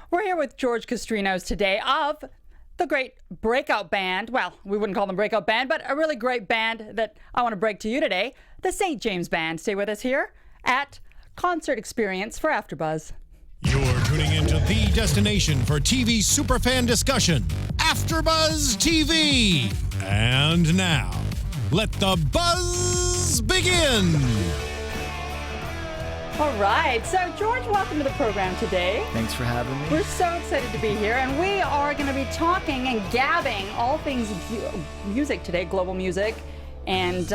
We're here with George Castrinos today of the great breakout band. Well, we wouldn't call them breakout band, but a really great band that I want to break to you today, the St. James Band. Stay with us here at Concert Experience for AFTERBUZZ. You're tuning into the destination for TV superfan discussion, AFTERBUZZ TV. And now, let the buzz begin. All right, so George, welcome to the program today. Thanks for having me. We're so excited to be here, and we are going to be talking and gabbing all things music today, global music, and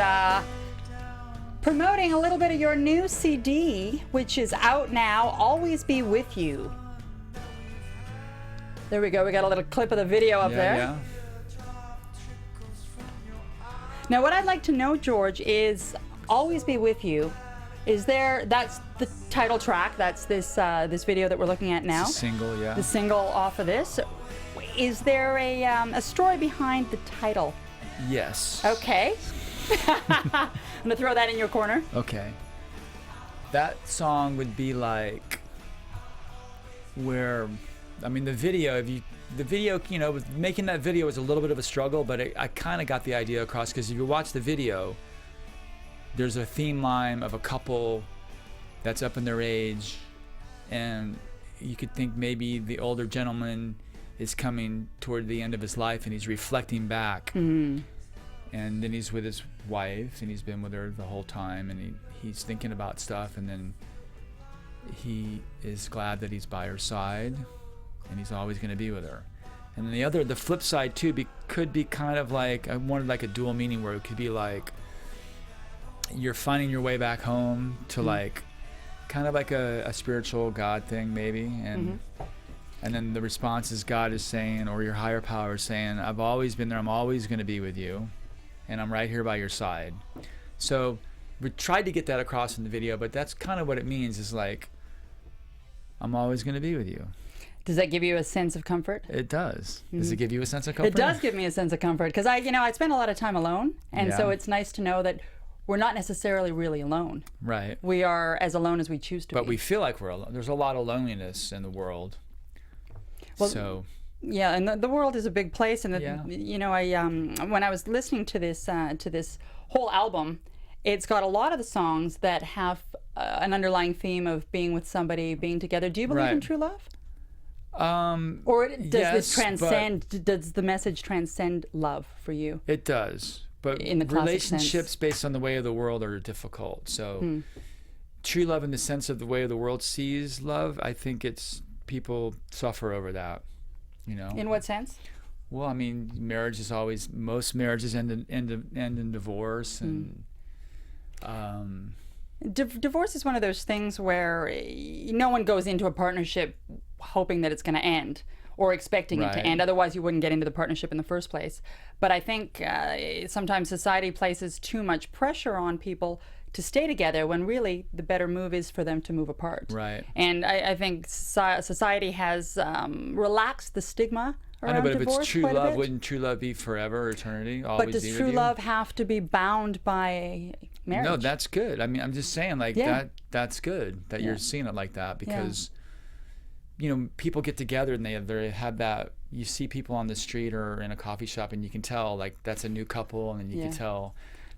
promoting a little bit of your new CD, which is out now, Always Be With You. There we go, we got a little clip of the video up there. Yeah. Now, what I'd like to know, George, is Always Be With You. That's the title track, that's this video that we're looking at now. It's a single, yeah. The single off of this. Is there a story behind the title? Yes. Okay. I'm gonna throw that in your corner. Okay. That song would be like where, I mean, the video, you know, making that video was a little bit of a struggle, but I kind of got the idea across, because if you watch the video, there's a theme line of a couple that's up in their age, and you could think maybe the older gentleman is coming toward the end of his life and he's reflecting back. Mm-hmm. And then he's with his wife and he's been with her the whole time, and he's thinking about stuff, and then he is glad that he's by her side and he's always going to be with her. And then the flip side too could be kind of like, I wanted like a dual meaning where it could be like you're finding your way back home to like kind of like a spiritual God thing maybe, and then the response is God is saying, or your higher power is saying, I've always been there, I'm always going to be with you, and I'm right here by your side. So we tried to get that across in the video, but that's kind of what it means, is like, I'm always going to be with you. Does that give you a sense of comfort? It does. Does it give you a sense of comfort? It does give me a sense of comfort, because I spend a lot of time alone, and so it's nice to know that we're not necessarily really alone. Right. We are as alone as we choose to be. But we feel like we're alone. There's a lot of loneliness in the world. Well, so. Yeah, and the world is a big place, and Yeah. you know, when I was listening to this whole album, it's got a lot of the songs that have an underlying theme of being with somebody, being together. Do you believe in true love? Or does this transcend? Does the message transcend love for you? It does. But in the relationships sense. Based on the way of the world are difficult. So true love in the sense of the way the world sees love, I think people suffer over that, you know. In what sense? Well, I mean, most marriages end in divorce, and divorce is one of those things where no one goes into a partnership hoping that it's going to end or expecting it to end. Otherwise, you wouldn't get into the partnership in the first place. But I think sometimes society places too much pressure on people to stay together, when really the better move is for them to move apart. Right. And I think society has relaxed the stigma around I know, but divorce if it's true quite a love, bit. wouldn't true love be forever, eternity? But does true love have to be bound by marriage? No, that's good. I mean, I'm just saying, like, that's good that you're seeing it like that, because you know, people get together and they have that, you see people on the street or in a coffee shop and you can tell, like, that's a new couple, and then you can tell,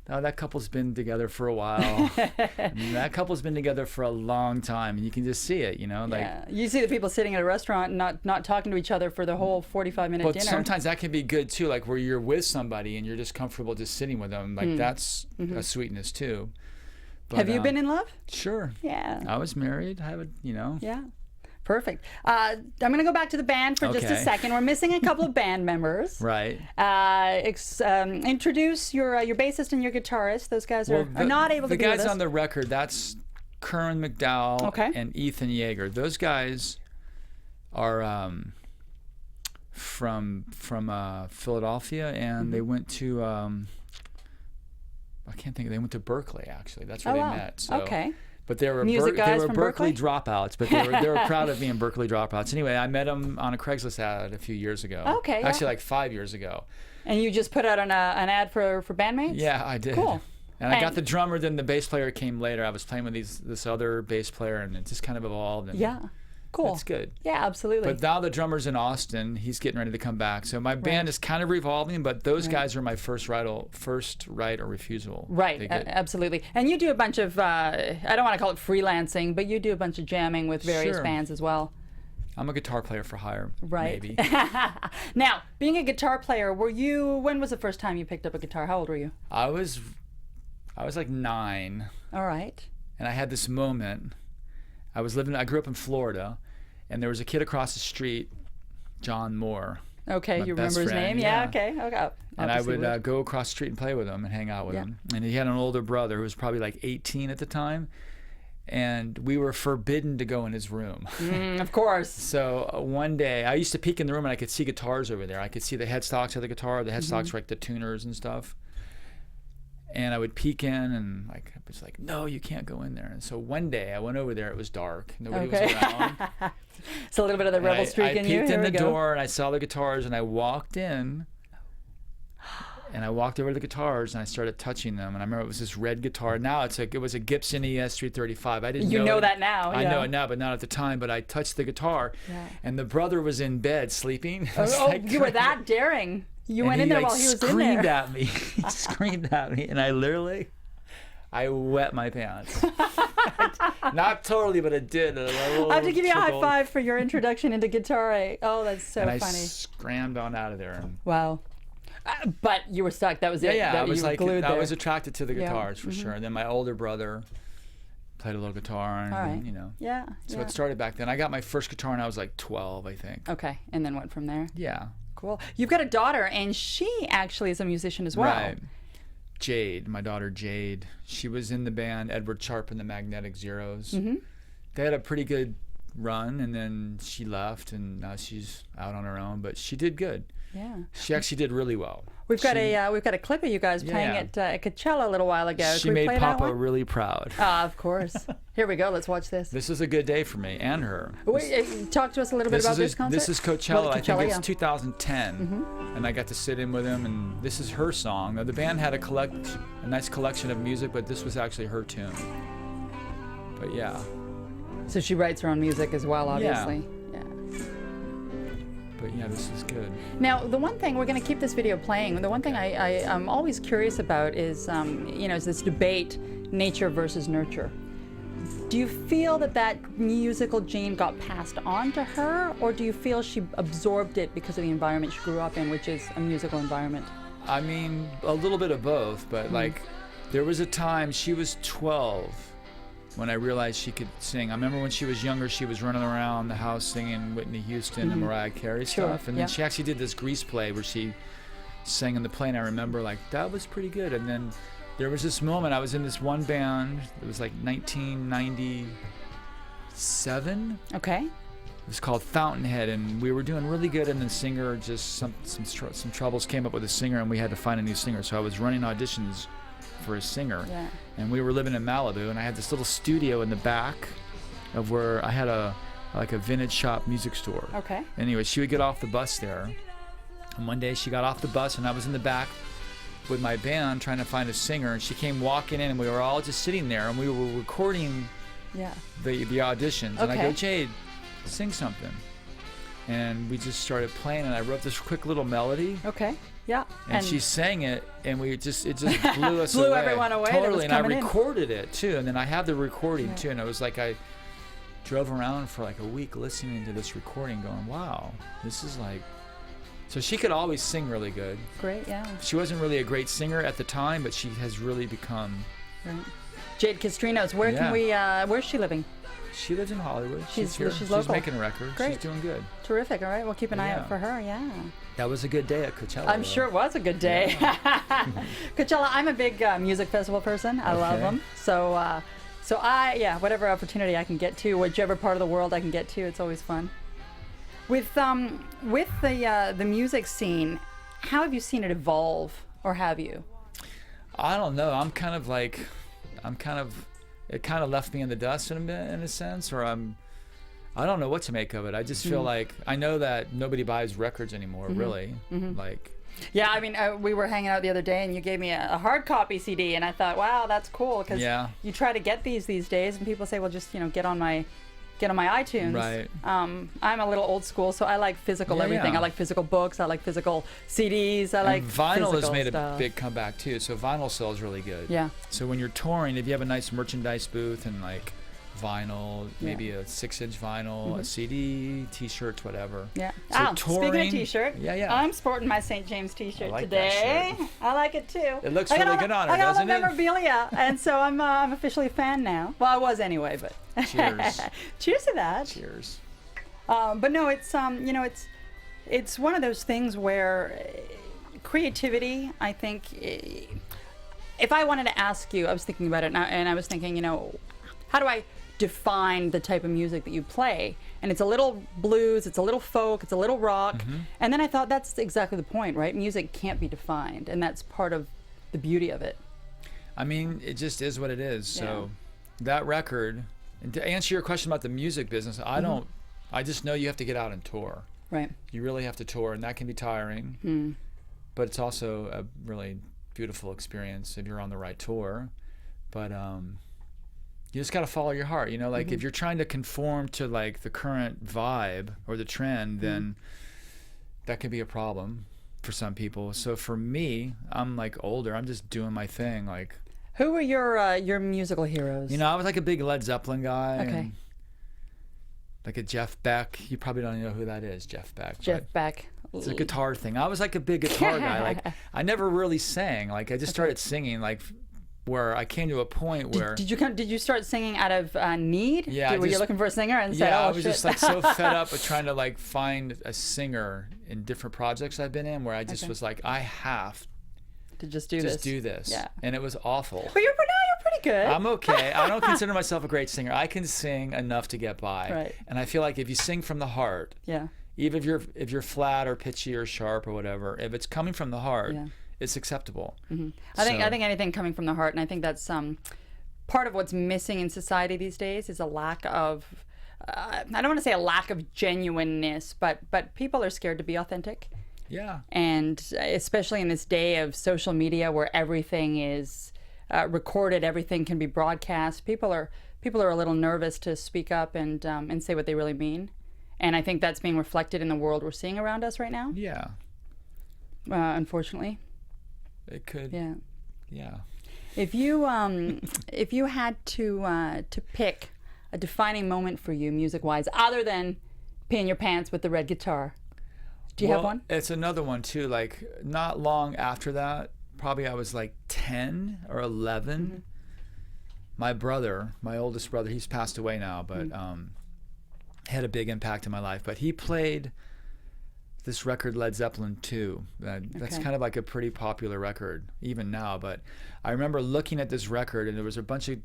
no, that couple's been together for a while. And that couple's been together for a long time, and you can just see it, you know, like you see the people sitting at a restaurant and not talking to each other for the whole 45-minute dinner. But sometimes that can be good too, like where you're with somebody and you're just comfortable just sitting with them, like that's a sweetness too. But, have you been in love? Sure. Yeah. I was married. I would, you know. Yeah. Perfect. I'm going to go back to the band for just a second. We're missing a couple of band members. Right. Introduce your bassist and your guitarist. Those guys are not able to be with us. The guys on the record, that's Curran McDowell and Ethan Yeager. Those guys are from Philadelphia, and they went to I can't think. They went to Berkeley, actually. That's where they met. So. Okay. But they were Berkeley dropouts, but they were proud of being Berkeley dropouts. Anyway, I met them on a Craigslist ad a few years ago. Okay. Actually, like 5 years ago. And you just put out an ad for bandmates? Yeah, I did. Cool. And I got the drummer, then the bass player came later. I was playing with this other bass player, and it just kind of evolved. And yeah. Cool. It's good. Yeah, absolutely. But now the drummer's in Austin. He's getting ready to come back. So my band is kind of revolving, but those guys are my first right or refusal. Right, absolutely. And you do a bunch of, I don't want to call it freelancing, but you do a bunch of jamming with various bands as well. I'm a guitar player for hire, maybe. Now, being a guitar player, when was the first time you picked up a guitar? How old were you? I was like 9. All right. And I had this moment. I grew up in Florida, and there was a kid across the street, John Moore. Okay, you remember his name? Yeah, okay. And I would go across the street and play with him and hang out with him. And he had an older brother who was probably like 18 at the time. And we were forbidden to go in his room. Of course. So one day, I used to peek in the room and I could see guitars over there. I could see the headstocks of the guitar. The headstocks were like the tuners and stuff. And I would peek in and I was like, no, you can't go in there. And so one day I went over there. It was dark. Nobody was around. It's a little bit of the rebel streak in you. I peeked in the door and I saw the guitars and I walked in. And I walked over to the guitars and I started touching them. And I remember it was this red guitar. Now it was a Gibson ES-335. I didn't know. You know that now. I know it now, but not at the time. But I touched the guitar, and the brother was in bed sleeping. You were that daring. You went in there while he was in there. He screamed at me. He screamed at me, and I wet my pants. Not totally, but it did. I have to give you a high five for your introduction into guitar. Oh, that's so funny. And I scrammed on out of there. Wow. But you were stuck. That was it. Yeah, I was glued I there. was attracted to the guitars for sure. And then my older brother played a little guitar, and you know. Yeah. So it started back then. I got my first guitar when I was like 12, I think. Okay, and then went from there. Yeah. Cool. You've got a daughter, and she actually is a musician as well. Right. Jade, my daughter Jade. She was in the band Edward Sharpe and the Magnetic Zeros. They had a pretty good run, and then she left, and now she's out on her own. But she did good. Yeah. She actually did really well. We've got a clip of you guys playing at Coachella a little while ago. She made Papa really proud. Of course. Here we go. Let's watch this. This is a good day for me and her. Talk to us a little bit about this concert. This is Coachella. I think it's 2010, and I got to sit in with him. And this is her song. Now, the band had a nice collection of music, but this was actually her tune. But yeah. So she writes her own music as well, obviously. Yeah. But yeah, this is good. Now, the one thing, we're going to keep this video playing. The one thing I'm always curious about is, is this debate, nature versus nurture. Do you feel that musical gene got passed on to her, or do you feel she absorbed it because of the environment she grew up in, which is a musical environment? I mean, a little bit of both, but like, there was a time, she was 12 when I realized she could sing. I remember when she was younger, she was running around the house singing Whitney Houston and Mariah Carey stuff. And then she actually did this Grease play where she sang in the play, and I remember like, that was pretty good. And then there was this moment, I was in this one band, it was like 1997. Okay. It was called Fountainhead, and we were doing really good, and the singer just, some troubles came up with the singer, and we had to find a new singer. So I was running auditions for a singer, and we were living in Malibu, and I had this little studio in the back of where I had a vintage shop music store. Okay. Anyway, she would get off the bus there, and one day she got off the bus, and I was in the back with my band trying to find a singer, and she came walking in, and we were all just sitting there, and we were recording the auditions. And I go, Jade, sing something. And we just started playing, and I wrote this quick little melody. Okay. Yeah. And she sang it, and it just blew us away. Blew everyone away. Totally. And I recorded it too. And then I have the recording too. And it was like I drove around for like a week listening to this recording, going, "Wow, this is like." So she could always sing really good. Great. Yeah. She wasn't really a great singer at the time, but she has really become. Right. Jade Castrinos. Where can we? Where's she living? She lives in Hollywood. She's here. She's local. She's making records. Great. She's doing good. Terrific. All right. We'll keep an eye out for her. Yeah. That was a good day at Coachella. I'm sure it was a good day. Yeah. Coachella, I'm a big music festival person. I love them. So whatever opportunity I can get to, whichever part of the world I can get to, it's always fun. With the music scene, how have you seen it evolve, or have you? I don't know. It kind of left me in the dust in a sense, or I don't know what to make of it. I just feel like I know that nobody buys records anymore, really. Like. Yeah, I mean, we were hanging out the other day, and you gave me a hard copy CD, and I thought, wow, that's cool, because you try to get these days, and people say, well, just get on my get on my iTunes. Right. I'm a little old school, so I like physical everything. yeah. I like physical books. I like physical CDs. I like vinyl has physical made stuff. a big comeback too. So vinyl sells really good. Yeah. So when you're touring, if you have a nice merchandise booth and like vinyl, maybe a 6-inch vinyl, a CD, T-shirts, whatever. Yeah. So Speaking touring, of T-shirt, I'm sporting my St. James T-shirt like today. that shirt. I like it too. It looks I got really all good the- on her, I got all doesn't the it? memorabilia, and so I'm officially a fan now. Well, I was anyway, but Cheers. Cheers to that. Cheers. But no, it's it's one of those things where creativity, I think, if I wanted to ask you, I was thinking about it, and I was thinking, how do I define the type of music that you play? And it's a little blues, it's a little folk, it's a little rock, and then I thought that's exactly the point, right? Music can't be defined, and that's part of the beauty of it. I mean, it just is what it is. So that record, and to answer your question about the music business, I just know you have to get out and tour. Right. You really have to tour, and that can be tiring, but it's also a really beautiful experience if you're on the right tour. But you just got to follow your heart, like if you're trying to conform to like the current vibe or the trend, then that could be a problem for some people. So for me, I'm like older, I'm just doing my thing. Like, who were your musical heroes? I was like a big Led Zeppelin guy. Okay. And like a Jeff Beck. You probably don't know who that is, Jeff Beck. Jeff Beck. It's a guitar thing. I was like a big guitar guy. Like I never really sang. Like I just started singing like where I came to a point where Did you start singing out of need? Yeah, Were you looking for a singer and said, yeah, "Oh I was shit." just like so fed up with trying to like find a singer in different projects I've been in, where I just was like, I have to just do this. Yeah, and it was awful. But you're pretty good. I'm okay. I don't consider myself a great singer. I can sing enough to get by. Right. And I feel like if you sing from the heart, yeah. even if you're flat or pitchy or sharp or whatever, if it's coming from the heart, it's acceptable. I think anything coming from the heart, and I think that's part of what's missing in society these days is a lack of I don't want to say a lack of genuineness, but people are scared to be authentic. Yeah. And especially in this day of social media where everything is recorded, everything can be broadcast. People are a little nervous to speak up and say what they really mean. And I think that's being reflected in the world we're seeing around us right now. Yeah. Unfortunately. It could. Yeah. Yeah. If you had to pick a defining moment for you music-wise, other than peeing your pants with the red guitar, do you have one? It's another one too. Like not long after that, probably I was like 10 or 11. My brother, my oldest brother, he's passed away now, but had a big impact in my life. But he played this record, Led Zeppelin 2. That's kind of like a pretty popular record even now. But I remember looking at this record, and there was a bunch of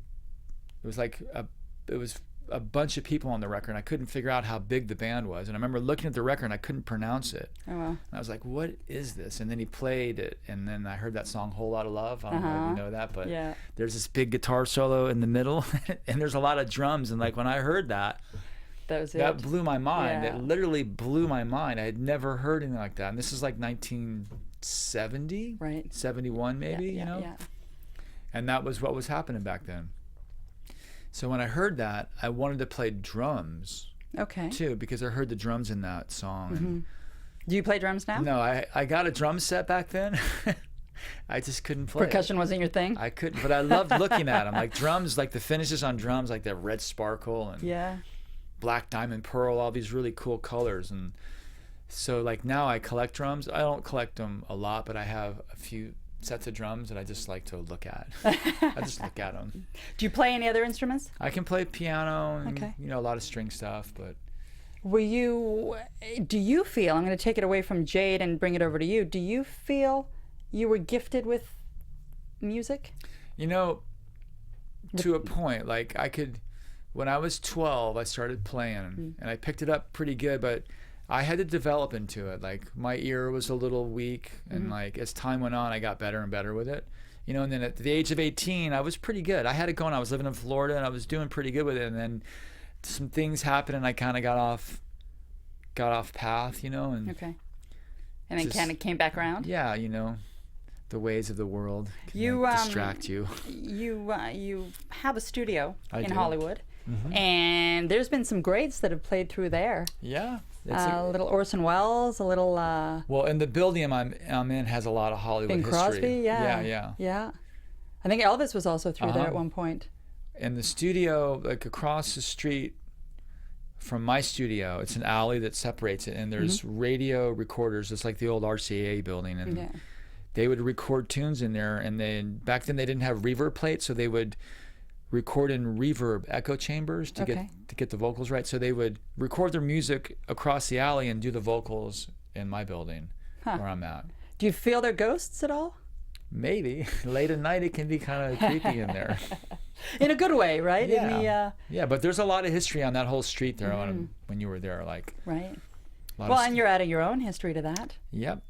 people on the record, and I couldn't figure out how big the band was. And I remember looking at the record, and I couldn't pronounce it. Oh, wow. And I was like, what is this? And then he played it, and then I heard that song, Whole Lotta Love. I don't know if you know that, but there's this big guitar solo in the middle, and there's a lot of drums. And like when I heard that, that blew my mind. Yeah. It literally blew my mind. I had never heard anything like that. And this is like 1970, right? 71 maybe, Yeah. And that was what was happening back then. So when I heard that, I wanted to play drums too, because I heard the drums in that song. Do you play drums now? No, I got a drum set back then. I just couldn't play Percussion wasn't your thing? I couldn't, but I loved looking at them. Like drums, like the finishes on drums, like that red sparkle and black diamond pearl, all these really cool colors. And so like now I collect drums. I don't collect them a lot, but I have a few sets of drums that I just like to look at. I just look at them. Do you play any other instruments? I can play piano and a lot of string stuff, but do you feel, I'm going to take it away from Jade and bring it over to you, do you feel you were gifted with music? To a point. Like when I was 12, I started playing and I picked it up pretty good, but I had to develop into it. Like my ear was a little weak, and like as time went on, I got better and better with it. And then at the age of 18, I was pretty good. I had it going. I was living in Florida, and I was doing pretty good with it. And then some things happened, and I kind of got off path, and and then kind of came back around. Yeah, the ways of the world can distract you. You have a studio in do. Hollywood. And there's been some greats that have played through there. Yeah. A little Orson Welles, a little... well, and the building I'm in has a lot of Hollywood Bing history. Crosby, yeah. Yeah. I think Elvis was also through there at one point. And the studio, like across the street from my studio, it's an alley that separates it, and there's radio recorders. It's like the old RCA building, and they would record tunes in there. And then back then they didn't have reverb plates, so they would record in reverb echo chambers to get the vocals right. So they would record their music across the alley and do the vocals in my building where I'm at. Do you feel they're ghosts at all? Maybe. Late at night it can be kind of creepy in there. In a good way, right? Yeah. Yeah, but there's a lot of history on that whole street there when you were there. Like, right. Well, and you're adding your own history to that. Yep.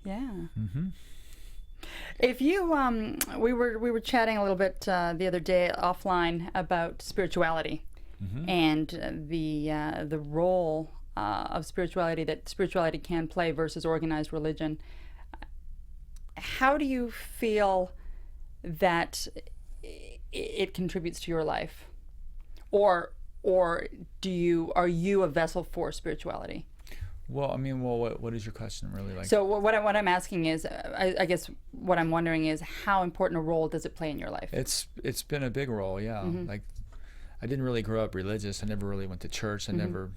Yeah. If you, we were chatting a little bit the other day offline about spirituality and the role of spirituality that spirituality can play versus organized religion. How do you feel that it contributes to your life, or are you a vessel for spirituality? Well, I mean, what is your question really like? So what I'm asking is, I guess what I'm wondering is, how important a role does it play in your life? It's been a big role, yeah. Like, I didn't really grow up religious. I never really went to church. I never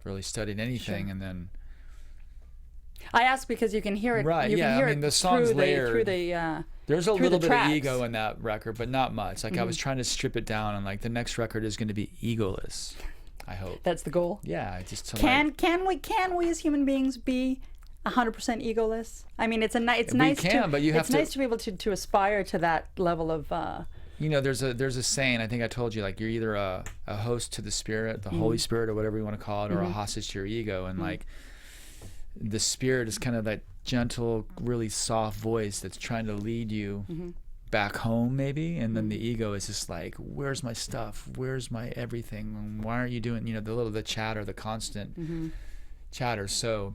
really studied anything, and then. I ask because you can hear it. Right. You yeah. can hear I mean, the song's layered. There's a little bit tracks. of ego in that record, but not much. Like I was trying to strip it down, and like the next record is going to be egoless. I hope. That's the goal. Yeah. Just can we as human beings be 100% egoless? I mean, it's nice to be able to aspire to that level of. You know, there's a saying. I think I told you, like, you're either a host to the Spirit, the Holy Spirit, or whatever you want to call it, or a hostage to your ego, and like. The Spirit is kind of that gentle, really soft voice that's trying to lead you back home, maybe, and then the ego is just like, where's my stuff? Where's my everything? Why aren't you doing, the chatter, the constant chatter? So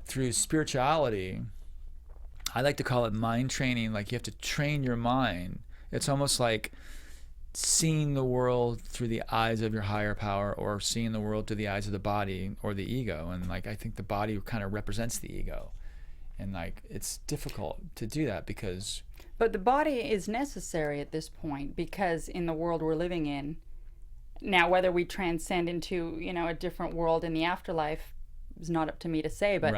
through spirituality, I like to call it mind training. Like, you have to train your mind. It's almost like seeing the world through the eyes of your higher power, or seeing the world through the eyes of the body or the ego. And like, I think the body kind of represents the ego, and like, it's difficult to do that because but the body is necessary at this point, because in the world we're living in now, whether we transcend into a different world in the afterlife is not up to me to say, but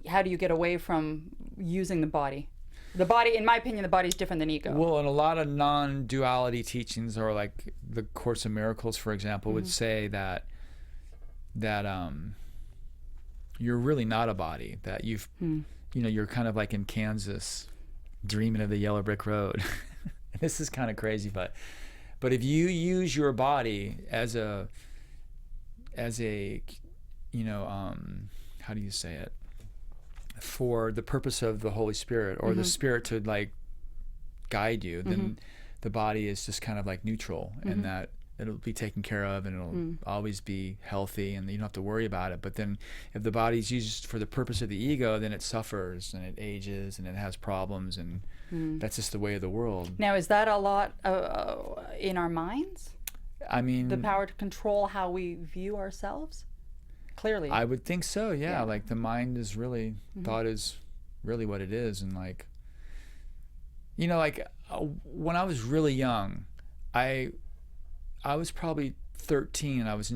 how do you get away from using the body? The body, in my opinion, the body is different than ego. Well, and a lot of non-duality teachings, or like the Course in Miracles, for example, would say that you're really not a body. That you're kind of like in Kansas, dreaming of the yellow brick road. This is kind of crazy, but if you use your body as a how do you say it? For the purpose of the Holy Spirit, or the Spirit to like guide you, then the body is just kind of like neutral, and that it'll be taken care of, and it'll always be healthy, and you don't have to worry about it. But then if the body's used for the purpose of the ego, then it suffers, and it ages, and it has problems, and that's just the way of the world. Now, is that a lot in our minds? I mean, the power to control how we view ourselves? Clearly. I would think so, yeah. Like, the mind is really, thought is really what it is. And like, when I was really young, I was probably 13. I was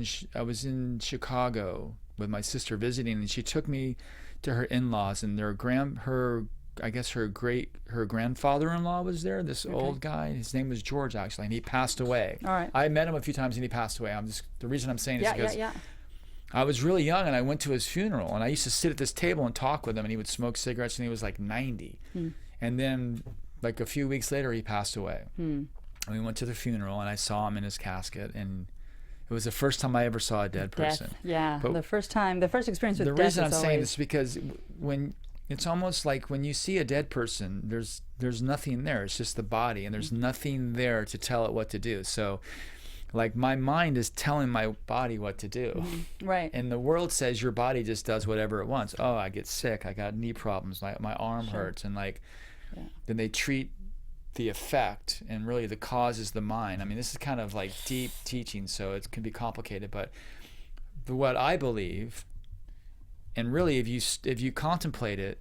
in Chicago with my sister visiting, and she took me to her in-laws, and her grandfather-in-law was there, this old guy. His name was George, actually, and he passed away. All right. I met him a few times, and he passed away. The reason I'm saying is because yeah. I was really young, and I went to his funeral, and I used to sit at this table and talk with him, and he would smoke cigarettes, and he was like 90. And then like a few weeks later, he passed away. And we went to the funeral, and I saw him in his casket, and it was the first time I ever saw a dead person. Death. Yeah, but the first experience with death. The reason I'm saying this is because when it's almost like when you see a dead person, there's nothing there. It's just the body, and there's nothing there to tell it what to do. So like, my mind is telling my body what to do. Right. And the world says your body just does whatever it wants. Oh, I get sick. I got knee problems. My arm hurts. And like, then they treat the effect, and really the cause is the mind. I mean, this is kind of like deep teaching, so it can be complicated, but what I believe, and really if you contemplate it,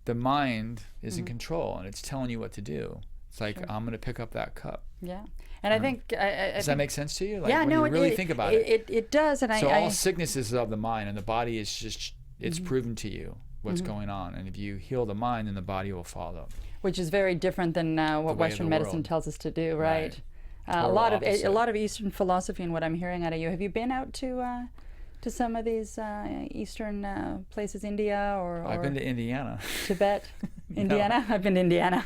the mind is in control, and it's telling you what to do. It's like, I'm going to pick up that cup. Yeah. And I think... Does that make sense to you? Like, yeah, when no, you really think about it. It does. And so all sickness is of the mind, and the body is just, it's proven to you what's going on. And if you heal the mind, then the body will follow. Which is very different than what Western medicine tells us to do, right? A lot of Eastern philosophy in what I'm hearing out of you. Have you been out to some of these Eastern places, India or I've been to Indiana. Tibet? Indiana? I've been to Indiana.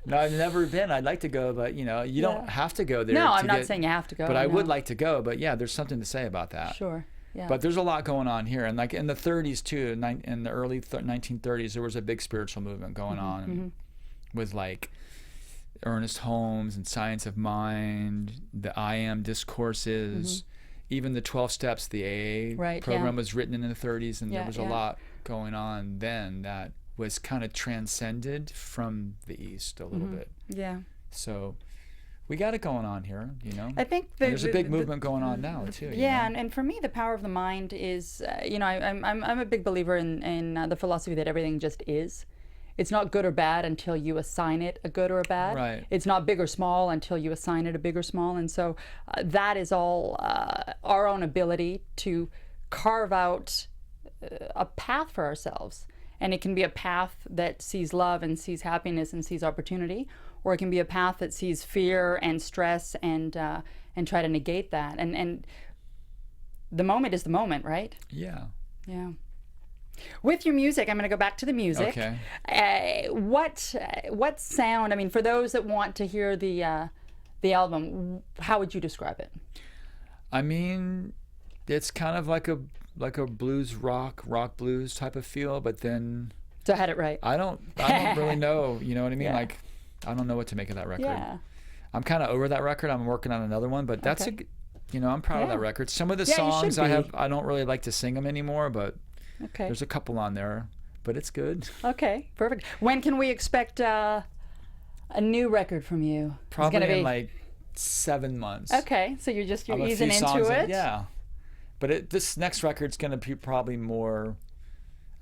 No, I've never been. I'd like to go, but you don't have to go there. No, I'm not saying you have to go. But I would like to go, but yeah, there's something to say about that. Sure. Yeah. But there's a lot going on here, and like in the 30s too, in the early 1930s, there was a big spiritual movement going on with like Ernest Holmes and Science of Mind, the I Am discourses, even the 12 Steps, the AA program was written in the 30s, and there was a lot going on then that was kind of transcended from the East a little bit. Yeah. So we got it going on here, I think there's a big movement going on now too. Yeah, and for me, the power of the mind is, I'm a big believer in the philosophy that everything just is. It's not good or bad until you assign it a good or a bad. Right. It's not big or small until you assign it a big or small. And so that is all our own ability to carve out a path for ourselves. And it can be a path that sees love and sees happiness and sees opportunity, or it can be a path that sees fear and stress and try to negate that. And the moment is the moment, right? Yeah. Yeah. With your music, I'm going to go back to the music. Okay. What sound? I mean, for those that want to hear the album, how would you describe it? I mean, it's kind of like a blues rock blues type of feel, but then. So I had it right. I don't really know. You know what I mean? Yeah. Like, I don't know what to make of that record. Yeah. I'm kind of over that record. I'm working on another one, but that's I'm proud of that record. Some of the songs I don't really like to sing them anymore, but. Okay. There's a couple on there, but it's good. Okay, perfect. When can we expect a new record from you? Probably in like 7 months. Okay, so you're easing into it? Yeah. But this next record's going to be probably more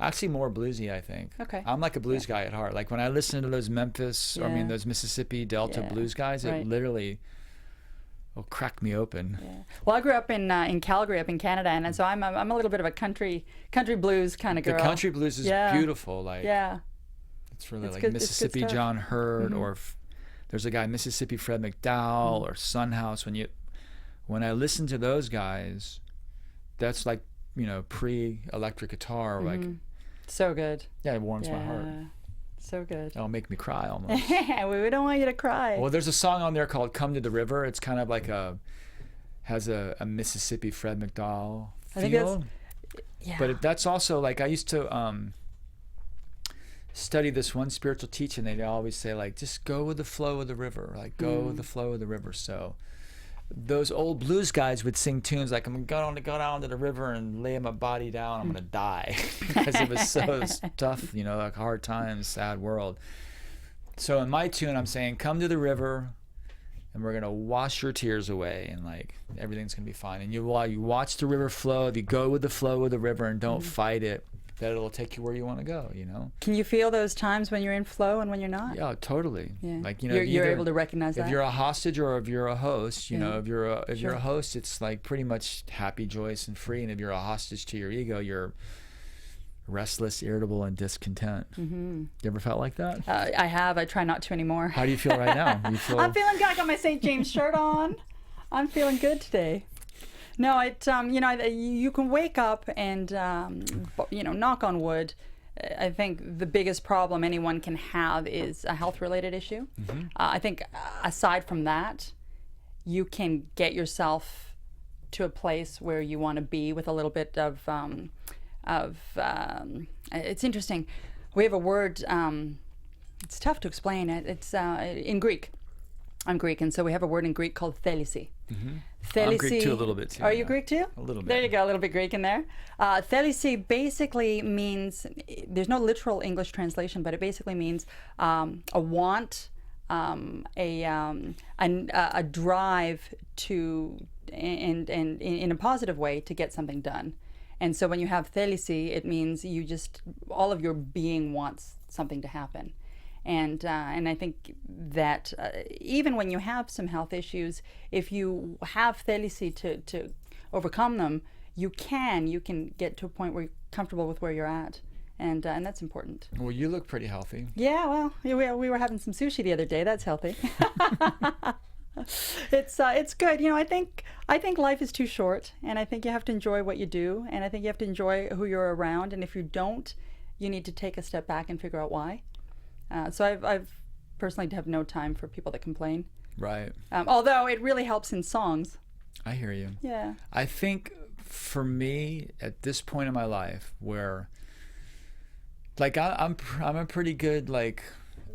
bluesy, I think. Okay. I'm like a blues guy at heart. Like when I listen to those those Mississippi Delta blues guys, it literally will crack me open. Yeah. Well, I grew up in Calgary, up in Canada, and so I'm a little bit of a country blues kind of girl. The country blues is beautiful. Like it's really like good, Mississippi John Hurt, or there's a guy Mississippi Fred McDowell, or Sunhouse. When I listen to those guys, that's like pre-electric guitar, like so good. Yeah, it warms my heart. So good. It'll make me cry almost. We don't want you to cry. Well, there's a song on there called "Come to the River." It's kind of like has a Mississippi Fred McDowell feel. I think that's, but that's also like I used to study this one spiritual teaching. They always say like, just go with the flow of the river. Like go with the flow of the river. So those old blues guys would sing tunes like, I'm going to go down to the river and lay my body down. I'm going to die because it was so tough, like hard times, sad world. So in my tune, I'm saying, come to the river and we're going to wash your tears away and like everything's going to be fine. And you watch the river flow, if you go with the flow of the river and don't fight it, that it'll take you where you want to go, Can you feel those times when you're in flow and when you're not? Yeah, totally. Yeah. Like, you're able to recognize that. If you're a hostage or if you're a host, if you're a host, it's like pretty much happy, joyous, and free. And if you're a hostage to your ego, you're restless, irritable, and discontent. You ever felt like that? I have. I try not to anymore. How do you feel right now? I'm feeling good. I got my St. James shirt on. I'm feeling good today. No, you can wake up and, knock on wood. I think the biggest problem anyone can have is a health-related issue. I think aside from that, you can get yourself to a place where you want to be with a little bit of it's interesting. We have a word, it's tough to explain it. It's in Greek. I'm Greek, and so we have a word in Greek called thelisi. I'm Greek too, a little bit too. Are you Greek too? A little bit. There you go, a little bit Greek in there. Thelisi basically means, there's no literal English translation, but it basically means a want, a drive to and in a positive way to get something done. And so when you have thelicit, it means you just, all of your being wants something to happen. And I think that even when you have some health issues, if you have thelicit to overcome them, you can get to a point where you're comfortable with where you're at. And that's important. Well, you look pretty healthy. Yeah, well, we were having some sushi the other day. That's healthy. It's good. You know, I think life is too short, and I think you have to enjoy what you do, and I think you have to enjoy who you're around. And if you don't, you need to take a step back and figure out why. So I've personally have no time for people that complain. Right. Although it really helps in songs. I hear you. Yeah. I think for me at this point in my life, where like I'm a pretty good like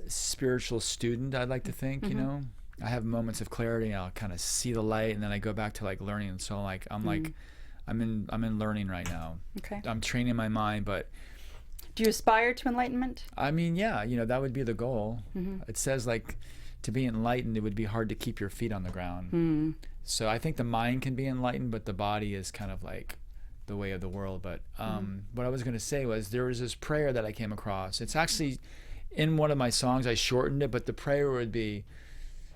spiritual student, I'd like to think. You know, I have moments of clarity, and I'll kind of see the light, and then I go back to like learning. And so like I'm in learning right now. Okay. I'm training my mind, but do you aspire to enlightenment? I mean, yeah, you know, that would be the goal. It says like to be enlightened, it would be hard to keep your feet on the ground. So I think the mind can be enlightened, but the body is kind of like the way of the world. But what I was going to say was there was this prayer that I came across. It's actually in one of my songs. I shortened it, but the prayer would be,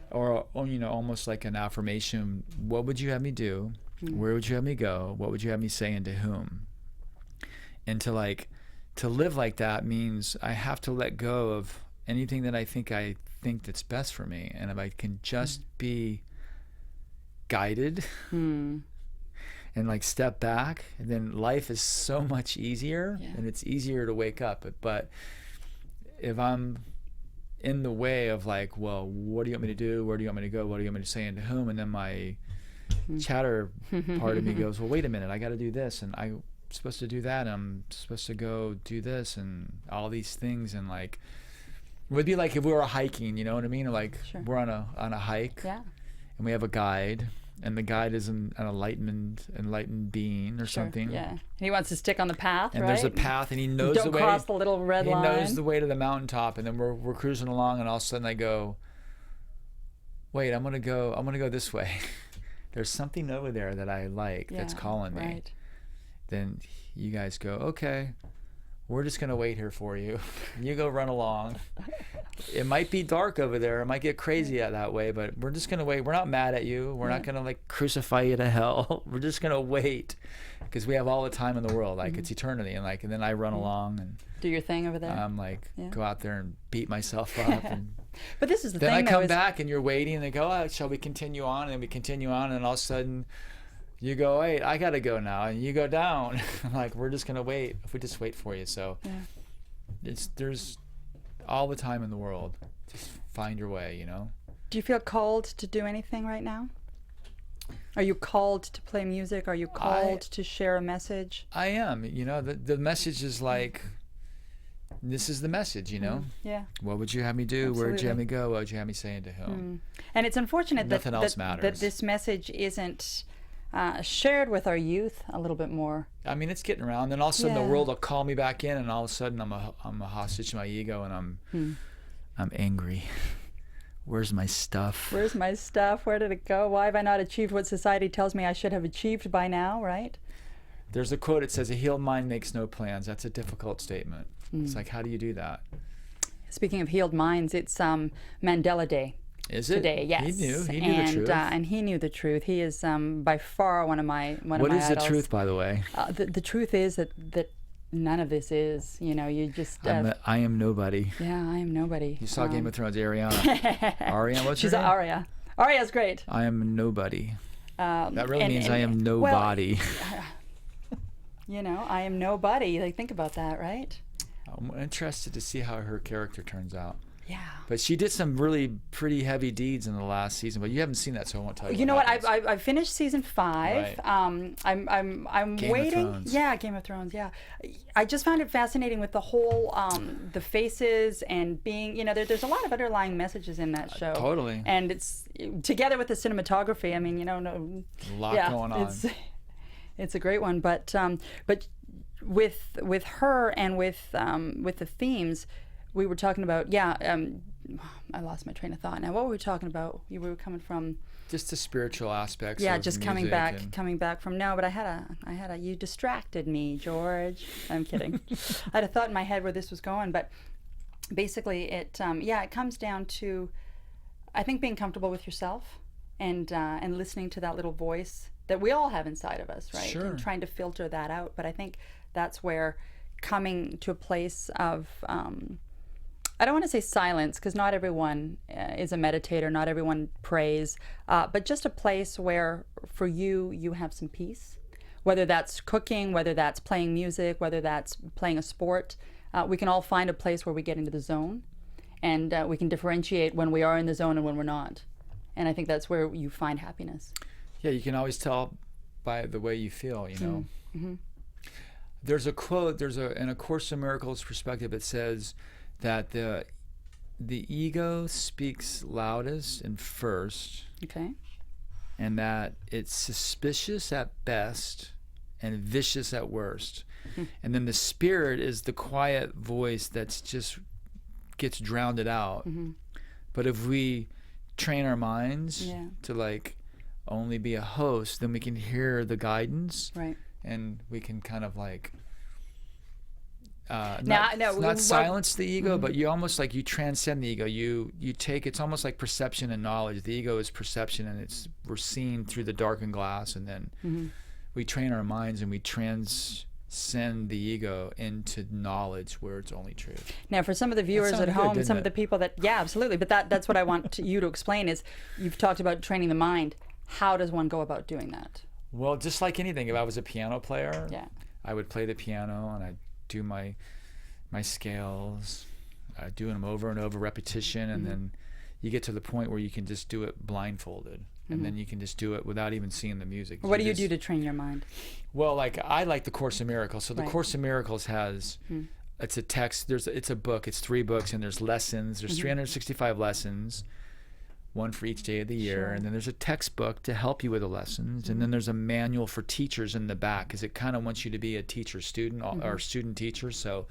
or you know, almost like an affirmation. What would you have me do? Where would you have me go? What would you have me say, and to whom? And to live like that means I have to let go of anything that I think that's best for me. And if I can just be guided and like step back, and then life is so much easier, and it's easier to wake up. But if I'm in the way of like, well, what do you want me to do? Where do you want me to go? What do you want me to say, and to whom? And then my chatter part of me goes, well, wait a minute, I got to do this, and I'm supposed to do that, I'm supposed to go do this, and all these things. And like it would be like if we were hiking, you know what I mean? Or like we're on a hike, and we have a guide, and the guide is an enlightened being or something. Yeah, and he wants to stick on the path, and right? There's a path, and he knows the way. Don't cross the little red line. He knows the way to the mountaintop, and then we're cruising along, and all of a sudden I go, wait, I'm gonna go this way. There's something over there that I like that's calling me. Right. Then you guys go, okay, we're just going to wait here for you. You go run along. It might be dark over there. It might get crazy that way, but we're just going to wait. We're not mad at you. We're not going to like crucify you to hell. We're just going to wait because we have all the time in the world. Like it's eternity. And like, and then I run along and do your thing over there. I'm like, go out there and beat myself up. And but this is the thing. Then I come back and you're waiting, and they go, oh, shall we continue on? And then we continue on, and all of a sudden you go, wait, I gotta go now, and you go down. Like, we're just gonna wait. If we just wait for you, so there's all the time in the world. Just find your way, you know. Do you feel called to do anything right now? Are you called to play music? Are you called to share a message? I am. You know, the message is like, this is the message, you know. Yeah. What would you have me do? Where would you have me go? What would you have me say, and to whom? And it's unfortunate that this message isn't shared with our youth a little bit more. I mean, it's getting around. Then all of a sudden the world will call me back in, and all of a sudden I'm a hostage to my ego, and I'm angry. Where's my stuff? Where's my stuff? Where did it go? Why have I not achieved what society tells me I should have achieved by now, right? There's a quote. It says, a healed mind makes no plans. That's a difficult statement. It's like, how do you do that? Speaking of healed minds, it's Mandela Day. Is it? Today, yes. He knew the truth. And he knew the truth. He is by far one of my idols. What is the truth, by the way? The truth is that none of this is, you know, you just... I am nobody. Yeah, I am nobody. You saw Game of Thrones, Ariana, what's her name? She's Arya. Arya's great. I am nobody. That really means I am nobody. Well, you know, I am nobody. Like, think about that, right? I'm interested to see how her character turns out. Yeah. But she did some really pretty heavy deeds in the last season, but you haven't seen that, so I won't tell you. You know what? I finished season 5. Right. I'm Game waiting. of Thrones. Yeah, Game of Thrones. Yeah. I just found it fascinating with the whole the faces and being, you know, there's a lot of underlying messages in that show. Totally. And it's together with the cinematography. I mean, you know, a lot going on. It's a great one, but with her and with the themes. We were talking about, I lost my train of thought. Now, what were we talking about? We were coming from just the spiritual aspects. Yeah, of just music coming back from no. But I had a. You distracted me, George. I'm kidding. I had a thought in my head where this was going, but basically, it comes down to, I think, being comfortable with yourself and listening to that little voice that we all have inside of us, right? Sure. And trying to filter that out. But I think that's where coming to a place of I don't want to say silence, because not everyone is a meditator, not everyone prays, but just a place where for you have some peace, whether that's cooking, whether that's playing music, whether that's playing a sport. We can all find a place where we get into the zone, and we can differentiate when we are in the zone and when we're not. And I think that's where you find happiness. Yeah, you can always tell by the way you feel, you know. Mm-hmm. There's a quote, in A Course in Miracles perspective, it says that the ego speaks loudest and first, Okay. and that it's suspicious at best and vicious at worst. And then the spirit is the quiet voice that's just gets drowned out. But if we train our minds to like only be a host, then we can hear the guidance, Right. and we can kind of like Now, not silence the ego, but you almost like you transcend the ego. You take, it's almost like perception and knowledge. The ego is perception, and we're seeing through the darkened glass, and then we train our minds and we transcend the ego into knowledge where it's only truth. Now, for some of the viewers at sounded good, home, didn't some it? of the people that, yeah, absolutely. But that's what I want you to explain is, you've talked about training the mind. How does one go about doing that? Well, just like anything, if I was a piano player, Yeah. I would play the piano and I'd do my scales, doing them over and over, repetition, and then you get to the point where you can just do it blindfolded, and then you can just do it without even seeing the music. What do you do to train your mind? Well, like I like the Course in Miracles. So the Right. Course in Miracles has it's a text. It's a book. It's 3 books, and there's lessons. There's 365 lessons, one for each day of the year. Sure. And then there's a textbook to help you with the lessons. And then there's a manual for teachers in the back, because it kind of wants you to be a teacher-student or student-teacher. So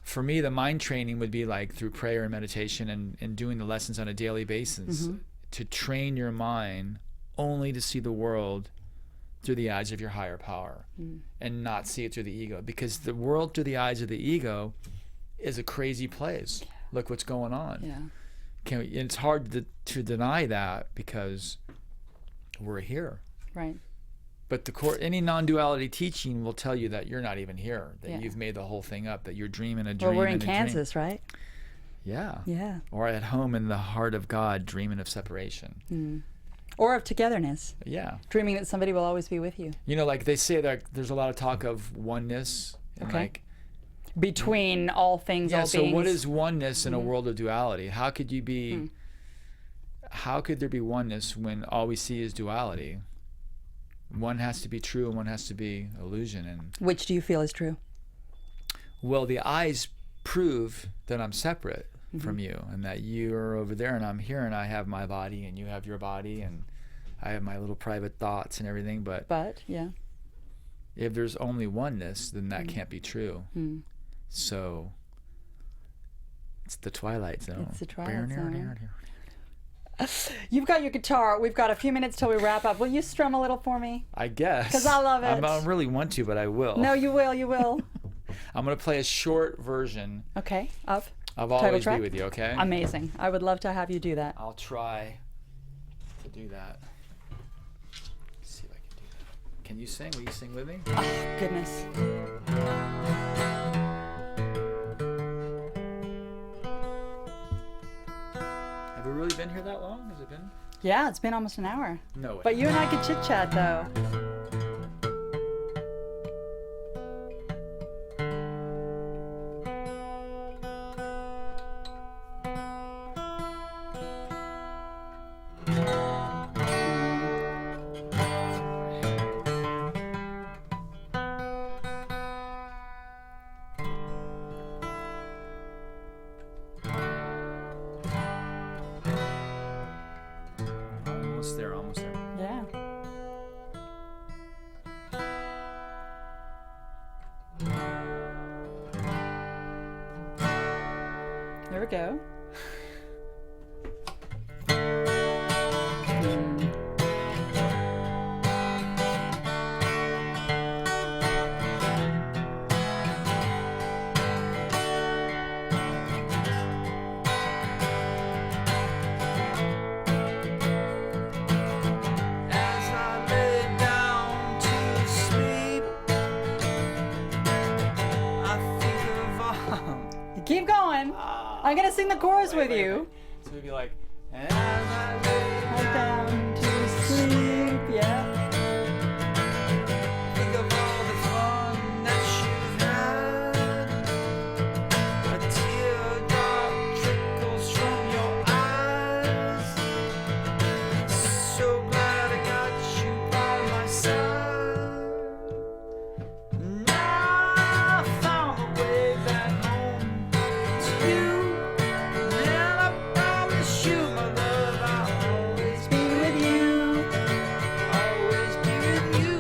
for me, the mind training would be like through prayer and meditation and doing the lessons on a daily basis to train your mind only to see the world through the eyes of your higher power and not see it through the ego. Because the world through the eyes of the ego is a crazy place. Look what's going on. Yeah. It's hard to deny that because we're here. Right. But any non-duality teaching will tell you that you're not even here, that Yeah. you've made the whole thing up, that you're dreaming a dream. Well, we're in and a dream. Kansas, right? Yeah. Yeah. Or at home in the heart of God, dreaming of separation. Or of togetherness, Yeah. dreaming that somebody will always be with you. You know, like they say that there's a lot of talk of oneness. And Okay. like, Between all things, yeah, all so beings. what is oneness in a world of duality? How could you be, how could there be oneness when all we see is duality? One has to be true and one has to be illusion. And Which do you feel is true? well, the eyes prove that I'm separate from you, and that you're over there and I'm here, and I have my body and you have your body, and I have my little private thoughts and everything. But Yeah. if there's only oneness, then that can't be true. So it's the Twilight Zone. It's the Twilight Zone. Zone. You've got your guitar. We've got a few minutes till we wrap up. Will you strum a little for me? I guess. 'Cause I love it. I don't really want to, but I will. No, you will. You will. I'm going to play a short version Okay. Of of title Always track? Be With You, okay? Amazing. I would love to have you do that. I'll try to do that. Let's see if I can do that. Can you sing? Will you sing with me? Oh, goodness. Have we really been here that long? Has it been? Yeah, it's been almost an hour. No way. But you and I could chit chat though. Almost there, almost there. Yeah. There we go. I'm gonna sing the chorus with you. So we'd be like, as I lay Down to sleep, yeah. think of all the fun that you've had. A teardrop trickles from your eyes. So glad I got you by my side. Now I found a way back home to you. And I promise you, my love, I'll always Be with you, always be with you.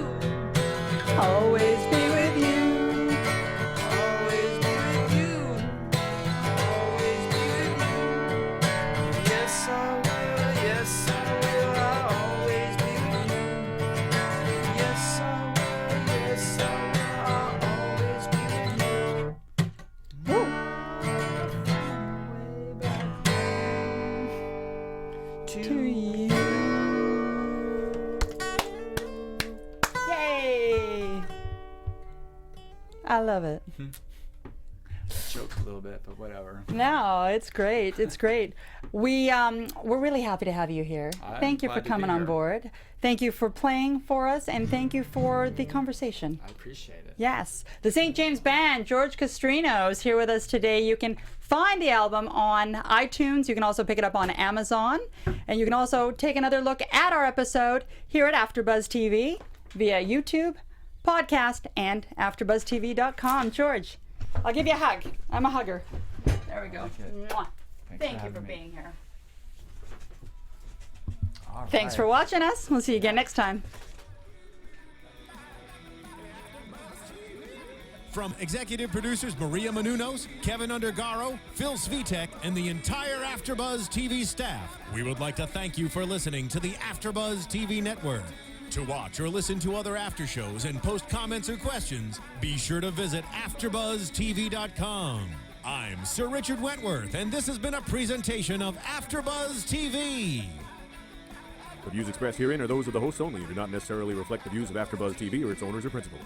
always be with you. Always be with you. Always be with you. Yes, I will. Yes, I will. I'll always be with you. Yes, I will. Yes, I will. I'll always be with you. Woo. Way back To you. Yay! I love it. Choked a little bit, but whatever. No, it's great. It's great. We're really happy to have you here. I'm Thank you for glad to be coming on here. board. Thank you for playing for us, and thank you for the conversation. I appreciate it. Yes, the St. James Band, George Castrinos, here with us today. You can find the album on iTunes. You can also pick it up on Amazon, and you can also take another look at our episode here at AfterBuzz TV via YouTube, podcast, and AfterBuzzTV.com. George, I'll give you a hug. I'm a hugger. There we go. Like it. Mwah. Thanks Thank you having for me. being here. All Thanks for right. watching us. We'll see you again next time. From executive producers Maria Menounos, Kevin Undergaro, Phil Svitek, and the entire AfterBuzz TV staff, we would like to thank you for listening to the AfterBuzz TV network. To watch or listen to other after shows and post comments or questions, be sure to visit AfterBuzzTV.com. I'm Sir Richard Wentworth, and this has been a presentation of AfterBuzz TV. The views expressed herein are those of the hosts only and do not necessarily reflect the views of AfterBuzz TV or its owners or principals.